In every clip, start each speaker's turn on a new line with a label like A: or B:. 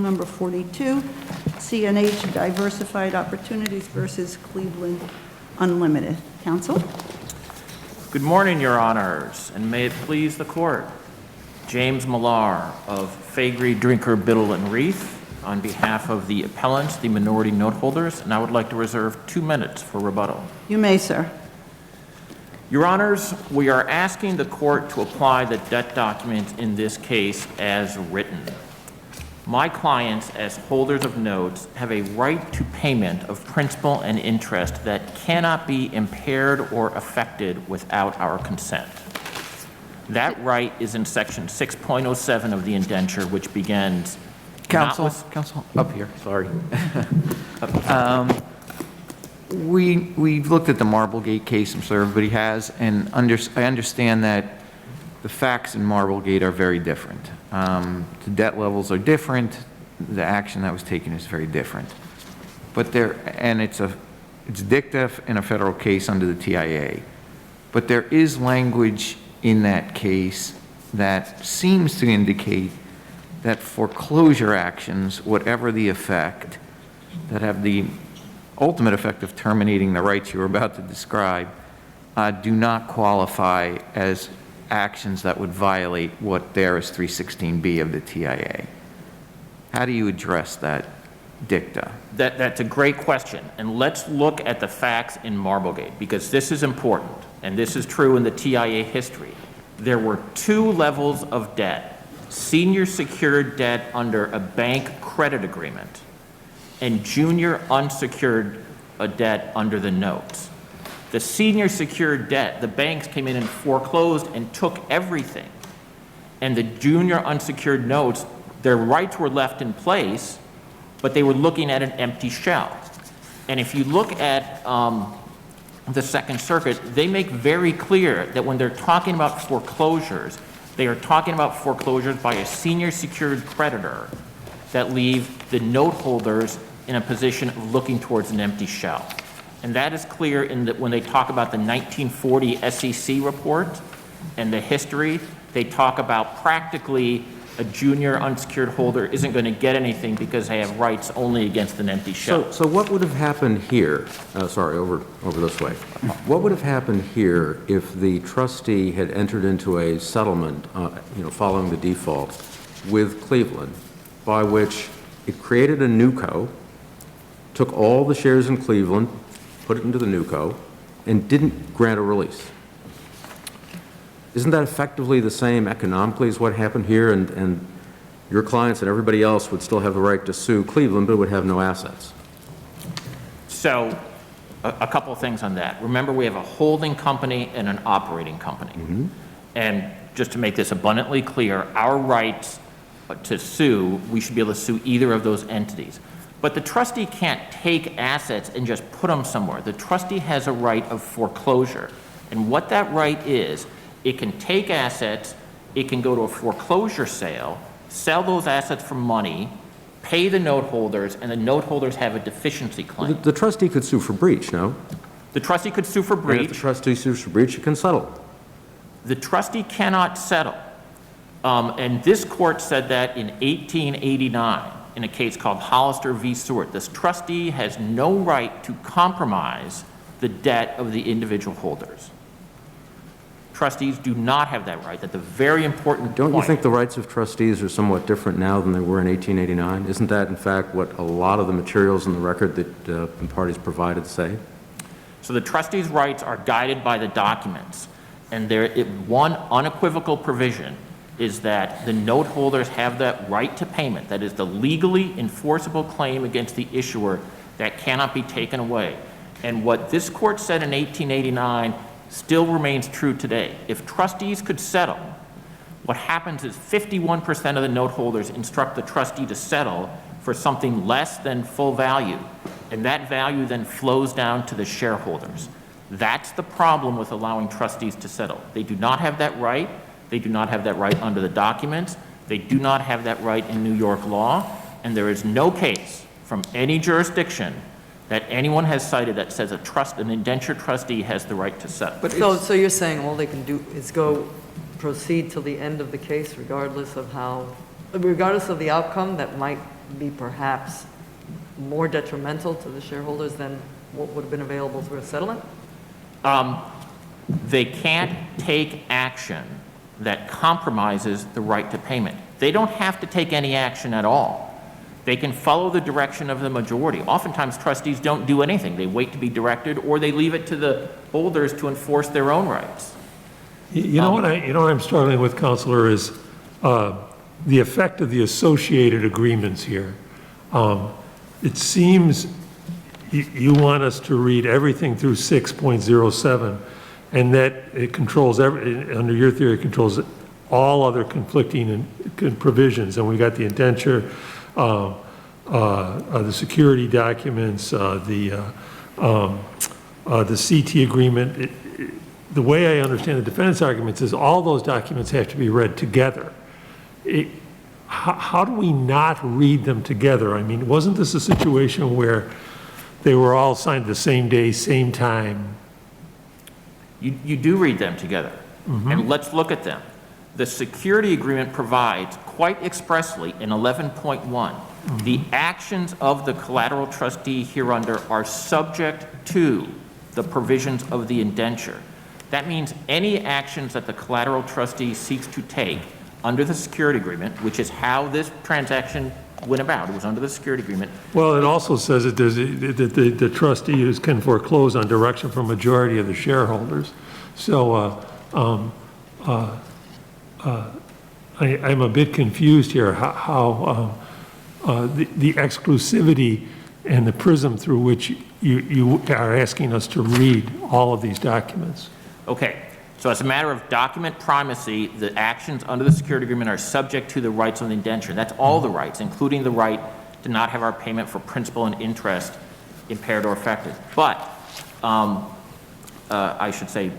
A: number 42, CNH Diversified Opportunities versus Cleveland Unlimited. Counsel?
B: Good morning, Your Honors, and may it please the Court. James Millar of Faegre, Drinker, Biddle, and Reith on behalf of the appellants, the minority note holders, and I would like to reserve 2 minutes for rebuttal.
A: You may, sir.
B: Your Honors, we are asking the Court to apply the debt documents in this case as written. My clients, as holders of notes, have a right to payment of principal and interest that cannot be impaired or affected without our consent. That right is in Section 6.07 of the indenture, which begins...
C: Counsel, up here, sorry. We've looked at the Marblegate case, I'm sure everybody has, and I understand that the facts in Marblegate are very different. The debt levels are different. The action that was taken is very different. But it's dicta in a federal case under the TIA. But there is language in that case that seems to indicate that foreclosure actions, whatever the effect, that have the ultimate effect of terminating the rights you were about to describe, do not qualify as actions that would violate what there is 316B of the TIA. How do you address that dicta?
B: That's a great question, and let's look at the facts in Marblegate, because this is important, and this is true in the TIA history. There were 2 levels of debt: senior secured debt under a bank credit agreement and junior unsecured debt under the notes. The senior secured debt, the banks came in and foreclosed and took everything. And the junior unsecured notes, their rights were left in place, but they were looking at an empty shell. And if you look at the Second Circuit, they make very clear that when they're talking about foreclosures, they are talking about foreclosures by a senior secured creditor that leave the note holders in a position of looking towards an empty shell. And that is clear in that when they talk about the 1940 SEC report and the history, they talk about practically a junior unsecured holder isn't going to get anything because they have rights only against an empty shell.
D: So what would have happened here, over this way, what would have happened here if the trustee had entered into a settlement, following the default with Cleveland, by which it created a new co, took all the shares in Cleveland, put it into the new co, and didn't grant a release? Isn't that effectively the same economically as what happened here, and your clients and everybody else would still have the right to sue Cleveland, but would have no assets?
B: So a couple of things on that. Remember, we have a holding company and an operating company. Mm-hmm. And just to make this abundantly clear, our rights to sue, we should be able to sue either of those entities. But the trustee can't take assets and just put them somewhere. The trustee has a right of foreclosure. And what that right is, it can take assets, it can go to a foreclosure sale, sell those assets for money, pay the note holders, and the note holders have a deficiency claim.
D: The trustee could sue for breach, no?
B: The trustee could sue for breach.
D: And if the trustee sues for breach, it can settle.
B: The trustee cannot settle. And this court said that in 1889 in a case called Hollister v. Seward. This trustee has no right to compromise the debt of the individual holders. Trustees do not have that right. That's a very important point.
D: Don't you think the rights of trustees are somewhat different now than they were in 1889? Isn't that, in fact, what a lot of the materials in the record that the parties provided say?
B: So the trustees' rights are guided by the documents. And one unequivocal provision is that the note holders have that right to payment. That is the legally enforceable claim against the issuer that cannot be taken away. And what this court said in 1889 still remains true today. If trustees could settle, what happens is 51% of the note holders instruct the trustee to settle for something less than full value, and that value then flows down to the shareholders. That's the problem with allowing trustees to settle. They do not have that right. They do not have that right under the documents. They do not have that right in New York law, and there is no case from any jurisdiction that anyone has cited that says an indentured trustee has the right to settle.
E: But so you're saying all they can do is proceed till the end of the case, regardless of the outcome that might be perhaps more detrimental to the shareholders than what would have been available through a settlement?
B: They can't take action that compromises the right to payment. They don't have to take any action at all. They can follow the direction of the majority. Oftentimes, trustees don't do anything. They wait to be directed, or they leave it to the holders to enforce their own rights.
F: You know what I'm struggling with, Counselor, is the effect of the associated agreements here. It seems you want us to read everything through 6.07, and that it controls, under your theory, it controls all other conflicting provisions. And we got the indenture, the security documents, the CT agreement. The way I understand the defense arguments is all those documents have to be read together. How do we not read them together? I mean, wasn't this a situation where they were all signed the same day, same time?
B: You do read them together, and let's look at them. The security agreement provides quite expressly in 11.1, the actions of the collateral trustee hereunder are subject to the provisions of the indenture. That means any actions that the collateral trustee seeks to take under the security agreement, which is how this transaction went about, it was under the security agreement.
F: Well, it also says that the trustee can foreclose on direction from majority of the shareholders. So I'm a bit confused here how the exclusivity and the prism through which you are asking us to read all of these documents.
B: Okay, so as a matter of document primacy, the actions under the security agreement are subject to the rights on the indenture. That's all the rights, including the right to not have our payment for principal and interest impaired or affected. But I should say,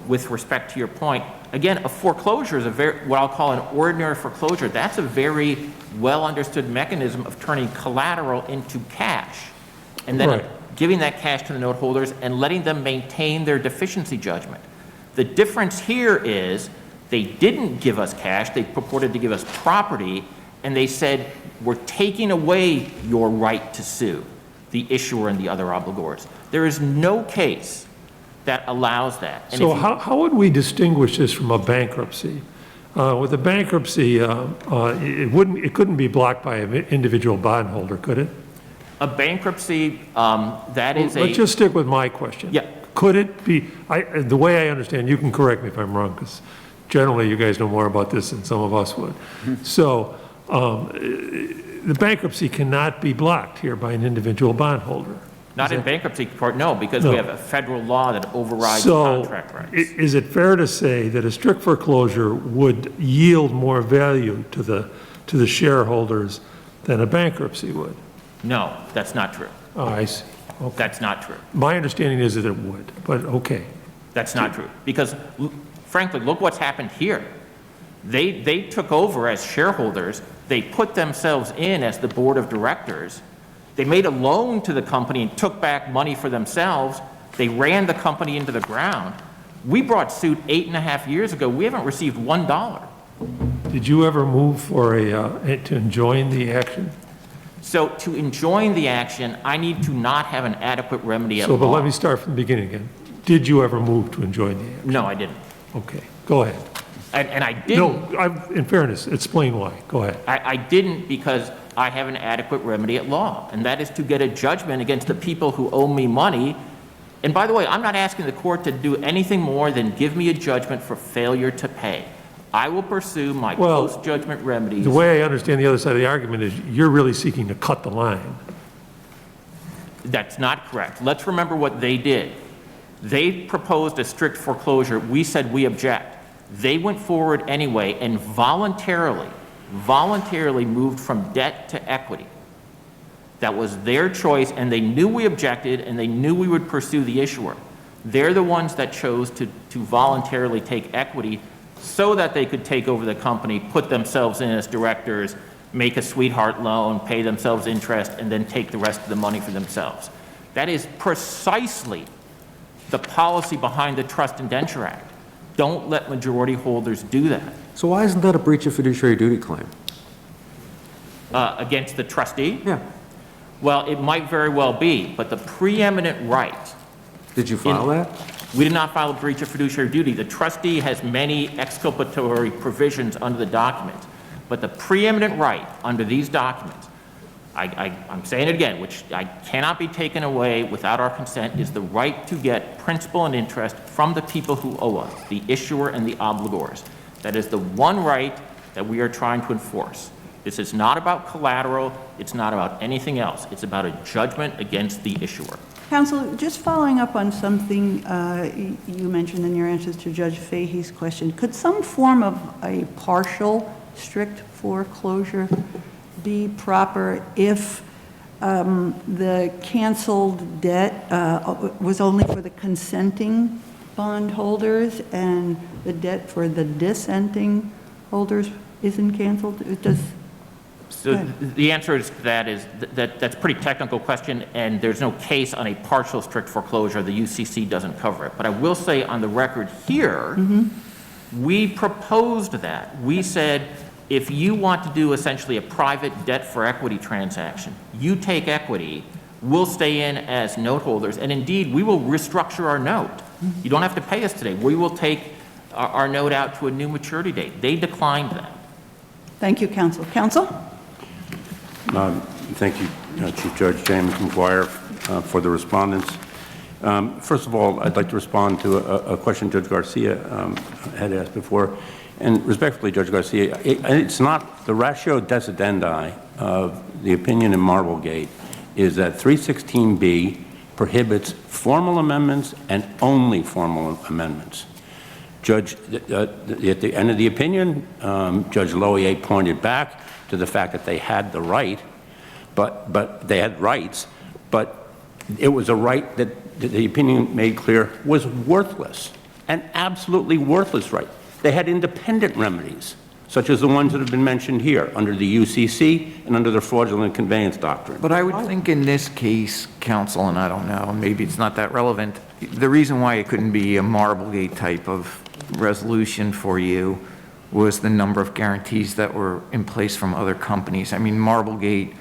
B: with respect to your point, again, a foreclosure is what I'll call an ordinary foreclosure. That's a very well understood mechanism of turning collateral into cash, and then
F: right.
B: Giving that cash to the note holders and letting them maintain their deficiency judgment. The difference here is they didn't give us cash, they purported to give us property, and they said, we're taking away your right to sue the issuer and the other obligors. There is no case that allows that. And
F: So how would we distinguish this from a bankruptcy? With a bankruptcy, it couldn't be blocked by an individual bondholder, could it?
B: a bankruptcy, that is
F: Let's just stick with my question.
B: Yeah.
F: Could it be, the way I understand, you can correct me if I'm wrong, because generally you guys know more about this than some of us would. So the bankruptcy cannot be blocked here by an individual bondholder.
B: Not in bankruptcy court, no, because
F: No.
B: we have a federal law that overrides
F: So
B: contract rights.
F: is it fair to say that a strict foreclosure would yield more value to the shareholders than a bankruptcy would?
B: No, that's not true.
F: Oh, I see. Okay.
B: That's not true.
F: My understanding is that it would, but okay.
B: That's not true. Because frankly, look what's happened here. They took over as shareholders. They put themselves in as the board of directors. They made a loan to the company and took back money for themselves. They ran the company into the ground. We brought suit 8.5 years ago. We haven't received $1.
F: Did you ever move for to enjoin the action?
B: So to enjoin the action, I need to not have an adequate remedy at
F: So, but
B: law.
F: let me start from the beginning again. Did you ever move to enjoin the action?
B: No, I didn't.
F: Okay, go ahead.
B: And I didn't.
F: No, in fairness, explain why. Go ahead.
B: I didn't because I have an adequate remedy at law, and that is to get a judgment against the people who owe me money. And by the way, I'm not asking the court to do anything more than give me a judgment for failure to pay. I will pursue my
F: Well,
B: post-judgment remedies.
F: The way I understand the other side of the argument is you're really seeking to cut the line.
B: That's not correct. Let's remember what they did. They proposed a strict foreclosure. We said we object. They went forward anyway and voluntarily moved from debt to equity. That was their choice, and they knew we objected, and they knew we would pursue the issuer. They're the ones that chose to voluntarily take equity so that they could take over the company, put themselves in as directors, make a sweetheart loan, pay themselves interest, and then take the rest of the money for themselves. That is precisely the policy behind the Trust Indenture Act. Don't let majority holders do that.
D: So why isn't that a breach of fiduciary duty claim?
B: against the trustee?
D: Yeah.
B: Well, it might very well be, but the preeminent right.
D: Did you file that?
B: We did not file a breach of fiduciary duty. The trustee has many exculpatory provisions under the document, but the preeminent right under these documents, I'm saying it again, which I cannot be taken away without our consent, is the right to get principal and interest from the people who owe us, the issuer and the obligors. That is the one right that we are trying to enforce. This is not about collateral. It's not about anything else. It's about a judgment against the issuer.
A: Counsel, just following up on something you mentioned in your answers to Judge Fahey's question, could some form of a partial strict foreclosure be proper if the canceled debt was only for the consenting bondholders and the debt for the dissenting holders isn't canceled? It does.
B: So the answer is that's a pretty technical question, and there's no case on a partial strict foreclosure. The UCC doesn't cover it. But I will say on the record here, we proposed that. We said, if you want to do essentially a private debt for equity transaction, you take equity, we'll stay in as note holders, and indeed, we will restructure our note. You don't have to pay us today. We will take our note out to a new maturity date. They declined that.
A: Thank you, Counsel. Counsel?
G: Thank you, Chief Judge James McGuire, for the respondents. First of all, I'd like to respond to a question Judge Garcia had asked before. And respectfully, Judge Garcia, it's not the ratio decidendi of the opinion in Marblegate is that 316B prohibits formal amendments and only formal amendments. Judge, at the end of the opinion, Judge Lohier pointed back to the fact that they had the right, but they had rights, but it was a right that the opinion made clear was worthless, an absolutely worthless right. They had independent remedies, such as the ones that have been mentioned here, under the UCC and under the fraudulent conveyance doctrine.
C: But I would think in this case, counsel, and I don't know, maybe it's not that relevant, the reason why it couldn't be a Marblegate type of resolution for you was the number of guarantees that were in place from other companies. I mean, Marblegate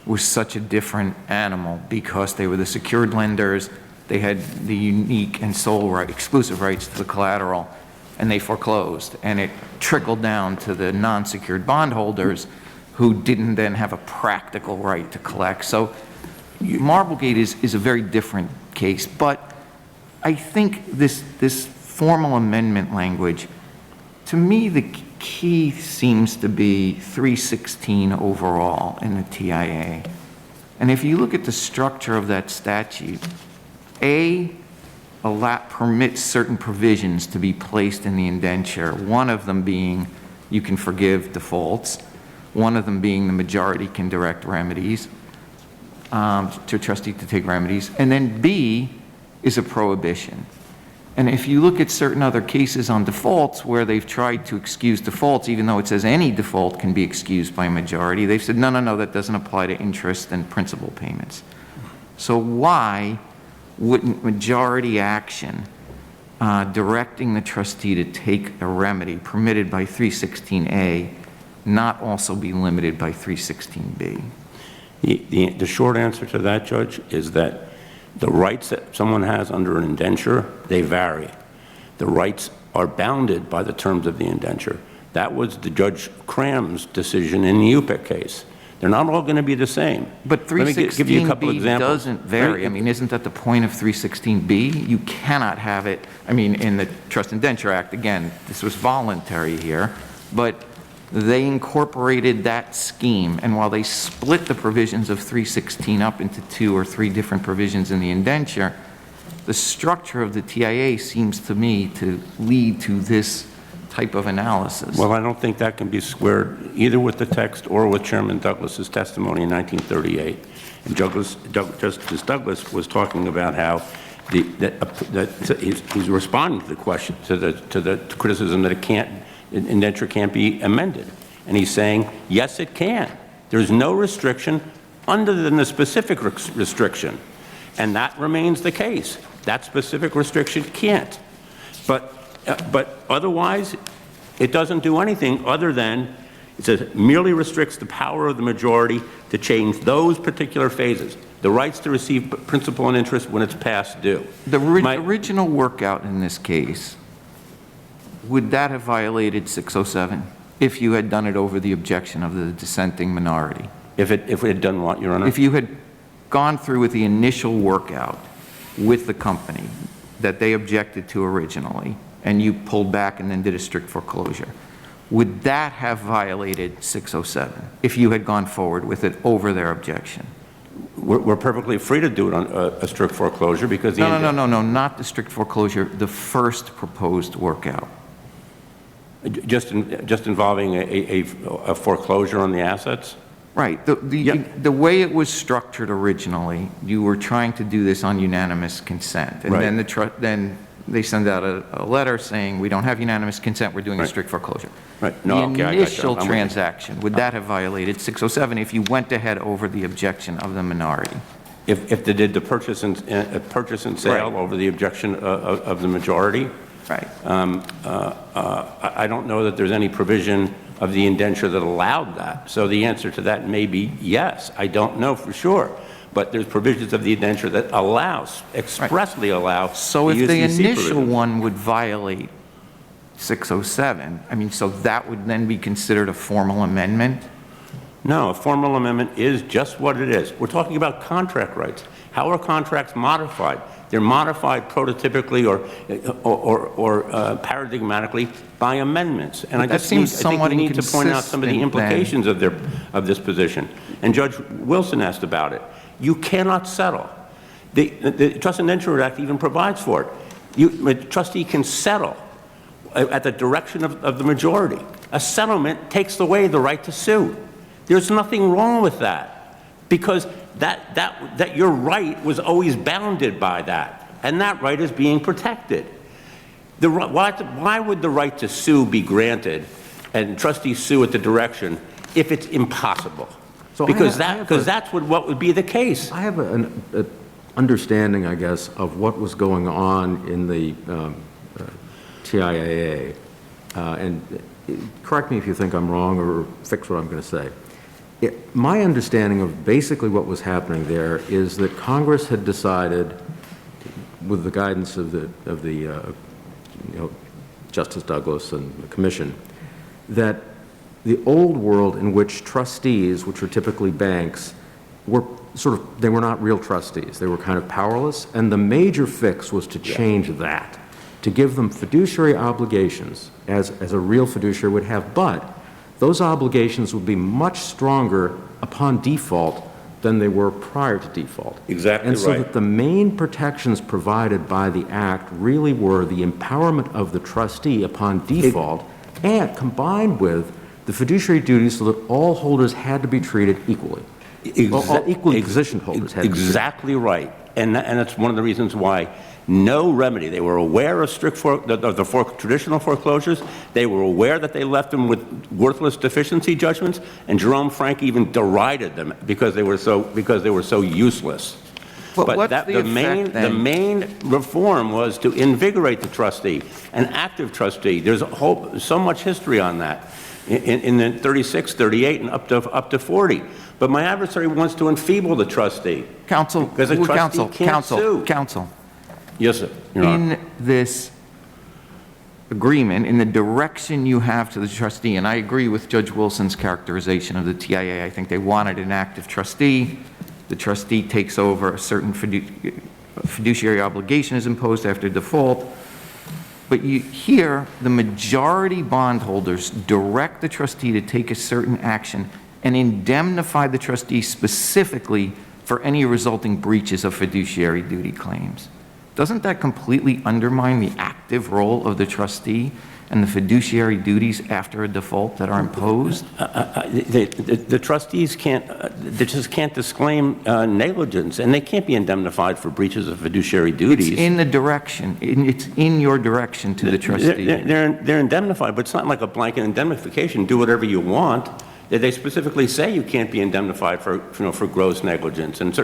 C: was such a different animal because they were the secured lenders, they had the unique and sole right, exclusive rights to the collateral, and they foreclosed. And it trickled down to the non-secured bondholders who didn't then have a practical right to collect. So Marblegate is a very different case, but I think this formal amendment language, to me, the key seems to be 316 overall in the TIA. And if you look at the structure of that statute, permits certain provisions to be placed in the indenture, one of them being you can forgive defaults, one of them being the majority can direct remedies, to a trustee to take remedies, and then B is a prohibition. And if you look at certain other cases on defaults where they've tried to excuse defaults, even though it says any default can be excused by majority, they've said, no, that doesn't apply to interest and principal payments. So why wouldn't majority action directing the trustee to take a remedy permitted by 316A not also be limited by 316B?
G: The short answer to that, Judge, is that the rights that someone has under an indenture, they vary. The rights are bounded by the terms of the indenture. That was the Judge Cram's decision in the UPIC case. They're not all going to be the same.
C: But 316B doesn't vary. I mean, isn't that the point of 316B? You cannot have it, I mean, in the Trust Indenture Act, again, this was voluntary here, but they incorporated that scheme, and while they split the provisions of 316 up into 2 or 3 different provisions in the indenture, the structure of the TIA seems to me to lead to this type of analysis.
G: Well, I don't think that can be squared either with the text or with Chairman Douglas's testimony in 1938. And Justice Douglas was talking about how he's responding to the question, to the criticism that indenture can't be amended. And he's saying, yes, it can. There's no restriction other than the specific restriction. And that remains the case. That specific restriction can't. But otherwise, it doesn't do anything other than It says merely restricts the power of the majority to change those particular phases, the rights to receive principal and interest when it's past due.
C: The original workout in this case, would that have violated 607 if you had done it over the objection of the dissenting minority?
G: If it had done what, Your Honor?
C: If you had gone through with the initial workout with the company that they objected to originally, and you pulled back and then did a strict foreclosure, would that have violated 607 if you had gone forward with it over their objection?
G: We're perfectly free to do it on a strict foreclosure because the...
C: No, not the strict foreclosure, the first proposed workout.
G: Just involving a foreclosure on the assets?
C: Right. The way it was structured originally, you were trying to do this on unanimous consent. And
G: Right.
C: then they send out a letter saying, we don't have unanimous consent, we're doing a
G: Right.
C: strict foreclosure.
G: Right. No, okay, I
C: The
G: got you.
C: initial
G: I'm with you.
C: transaction, would that have violated 607 if you went ahead over the objection of the minority?
G: If they did the purchase and sale
C: Right.
G: over the objection of the majority,
C: Right.
G: I don't know that there's any provision of the indenture that allowed that. So the answer to that may be yes. I don't know for sure. But there's provisions of the indenture that expressly allow
C: So if the
G: UCC
C: initial
G: provision.
C: one would violate 607, I mean, so that would then be considered a formal amendment?
G: No, a formal amendment is just what it is. We're talking about contract rights. How are contracts modified? They're modified prototypically or paradigmatically by amendments. And
C: But that seems
G: I think
C: somewhat
G: we need to point out some of the
C: inconsistent
G: implications of this position. And Judge Wilson asked about it. You cannot settle. The Trust and Indenture Act even provides for it. A trustee can settle at the direction of the majority. A settlement takes away the right to sue. There's nothing wrong with that, because that your right was always bounded by that, and that right is being protected. Why would the right to sue be granted and trustees sue at the direction if it's impossible?
D: So
G: Because that's what would be the case.
D: I have an understanding, I guess, of what was going on in the TIAA. And correct me if you think I'm wrong or fix what I'm going to say. My understanding of basically what was happening there is that Congress had decided, with the guidance of the Justice Douglas and the Commission, that the old world in which trustees, which were typically banks, were they were not real trustees. They were kind of powerless, and the major fix was to change that, to give them fiduciary obligations as a real fiduciary would have, but those obligations would be much stronger upon default than they were prior to default.
G: Exactly
D: And so
G: right.
D: that the main protections provided by the Act really were the empowerment of the trustee upon default, and combined with the fiduciary duties so that all holders had to be treated equally. All equally positioned holders had to be treated.
G: Exactly right. And that's one of the reasons why no remedy. They were aware of traditional foreclosures. They were aware that they left them with worthless deficiency judgments, and Jerome Frank even derided them because they were so useless.
C: But what's
G: the main reform was to invigorate the trustee, an active trustee. There's so much history on that in the 36, 38, and up to 40. But my adversary wants to enfeeble the trustee.
C: Counsel,
G: Because a trustee can't sue.
C: Counsel.
G: Yes, sir. Your Honor.
C: In this agreement, in the direction you have to the trustee, and I agree with Judge Wilson's characterization of the TIA, I think they wanted an active trustee. The trustee takes over, a certain fiduciary obligation is imposed after default. But here, the majority bondholders direct the trustee to take a certain action and indemnify the trustee specifically for any resulting breaches of fiduciary duty claims. Doesn't that completely undermine the active role of the trustee and the fiduciary duties after a default that are imposed?
G: The trustees just can't disclaim negligence, and they can't be indemnified for breaches of fiduciary duties.
C: It's in the direction, it's in your direction to the trustee.
G: They're indemnified, but it's not like a blanket indemnification, do whatever you want. They specifically say you can't be indemnified for gross negligence, and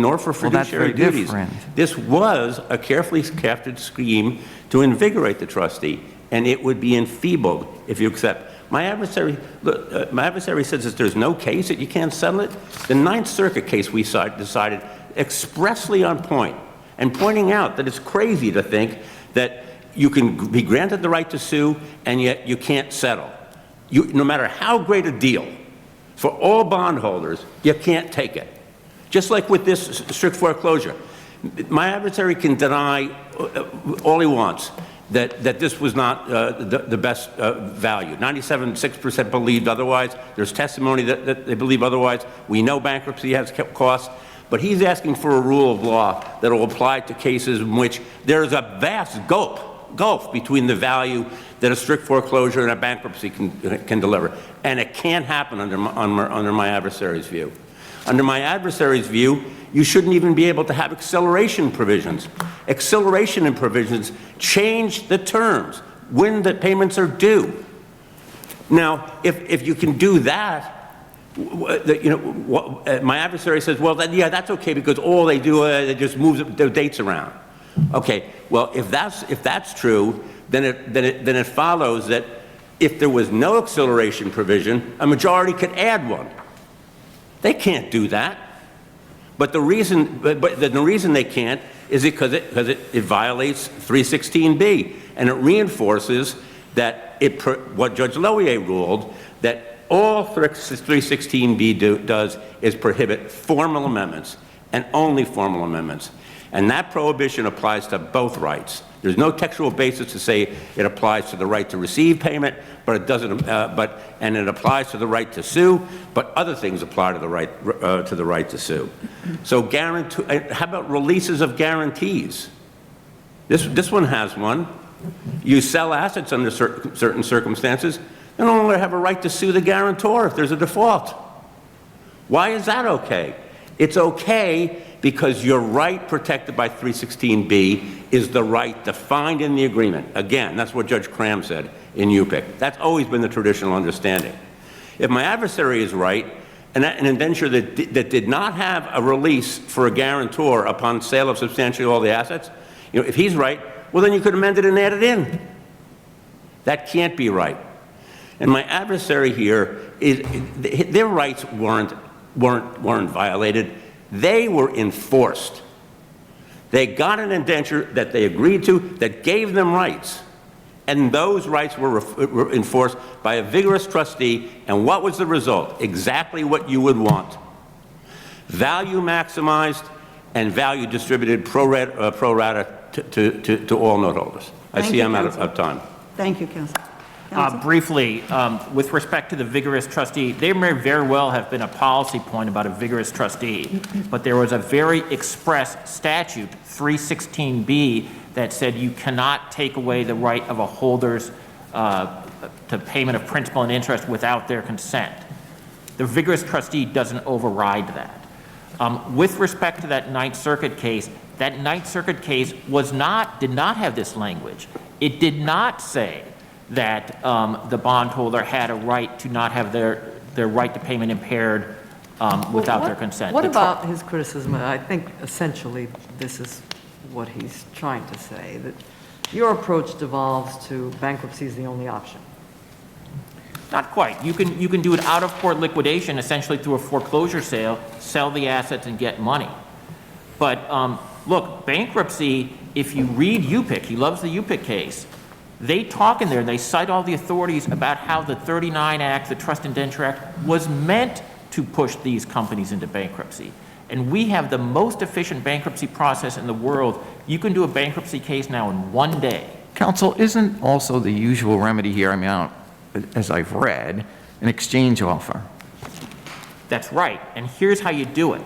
G: nor for fiduciary
C: that's very
G: duties.
C: different.
G: This was a carefully crafted scheme to invigorate the trustee, and it would be enfeebled if you accept My adversary says that there's no case that you can't settle it. The Ninth Circuit case we decided expressly on point, and pointing out that it's crazy to think that you can be granted the right to sue and yet you can't settle. No matter how great a deal, for all bondholders, you can't take it. Just like with this strict foreclosure. My adversary can deny all he wants that this was not the best value. 97.6% believed otherwise. There's testimony that they believe otherwise. We know bankruptcy has costs. But he's asking for a rule of law that will apply to cases in which there's a vast gulf between the value that a strict foreclosure and a bankruptcy can deliver. And it can't happen under my adversary's view. Under my adversary's view, you shouldn't even be able to have acceleration provisions. Acceleration provisions change the terms when the payments are due. Now, if you can do that, my adversary says, well, yeah, that's okay because all they do, they just move the dates around. Okay, well, if that's true, then it follows that if there was no acceleration provision, a majority could add one. They can't do that. But the reason they can't is because it violates 316B, and it reinforces that what Judge Lohier ruled, that all 316B does is prohibit formal amendments, and only formal amendments. And that prohibition applies to both rights. There's no textual basis to say it applies to the right to receive payment, but it doesn't. And it applies to the right to sue, but other things apply to the right to sue. So how about releases of guarantees? This one has one. You sell assets under certain circumstances. You no longer have a right to sue the guarantor if there's a default. Why is that okay? It's okay because your right protected by 316B is the right defined in the agreement. Again, that's what Judge Cram said in UPIC. That's always been the traditional understanding. If my adversary is right, an indenture that did not have a release for a guarantor upon sale of substantially all the assets, if he's right, well, then you could amend it and add it in. That can't be right. And my adversary here their rights weren't violated. They were enforced. They got an indenture that they agreed to that gave them rights. And those rights were enforced by a vigorous trustee. And what was the result? Exactly what you would want. Value maximized and value distributed pro rata to all note holders. I see I'm out of time.
A: Thank you, Counsel.
B: Briefly, with respect to the vigorous trustee, there may very well have been a policy point about a vigorous trustee, but there was a very express statute, 316B, that said you cannot take away the right of a holder's to payment of principal and interest without their consent. The vigorous trustee doesn't override that. With respect to that Ninth Circuit case did not have this language. It did not say that the bondholder had a right to not have their right to payment impaired without their consent.
E: What about his criticism? I think essentially this is what he's trying to say, that your approach devolves to bankruptcy is the only option.
B: Not quite. You can do an out-of-court liquidation essentially through a foreclosure sale, sell the assets and get money. But look, bankruptcy, if you read UPIC, he loves the UPIC case, they talk in there and they cite all the authorities about how the 39 Act, the Trust Indenture Act, was meant to push these companies into bankruptcy. And we have the most efficient bankruptcy process in the world. You can do a bankruptcy case now in 1 day.
C: Counsel, isn't also the usual remedy here, as I've read, an exchange offer?
B: That's right. And here's how you do it.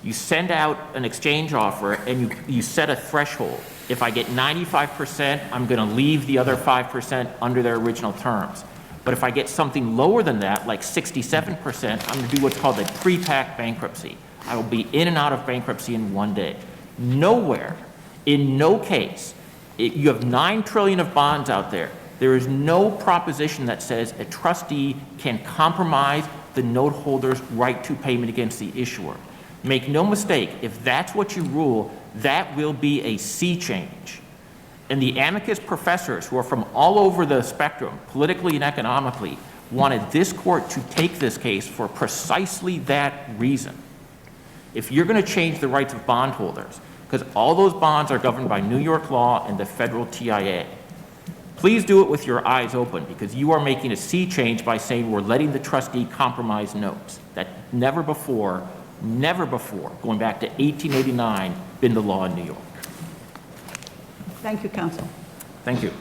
B: You send out an exchange offer and you set a threshold. If I get 95%, I'm going to leave the other 5% under their original terms. But if I get something lower than that, like 67%, I'm going to do what's called a pre-pack bankruptcy. I will be in and out of bankruptcy in 1 day. Nowhere, in no case, you have $9 trillion of bonds out there. There is no proposition that says a trustee can compromise the note holder's right to payment against the issuer. Make no mistake, if that's what you rule, that will be a sea change. And the amicus professors who are from all over the spectrum, politically and economically, wanted this court to take this case for precisely that reason. If you're going to change the rights of bondholders, because all those bonds are governed by New York law and the federal TIA, please do it with your eyes open, because you are making a sea change by saying we're letting the trustee compromise notes. That never before, going back to 1889, been the law in New York.
A: Thank you, counsel.
B: Thank you.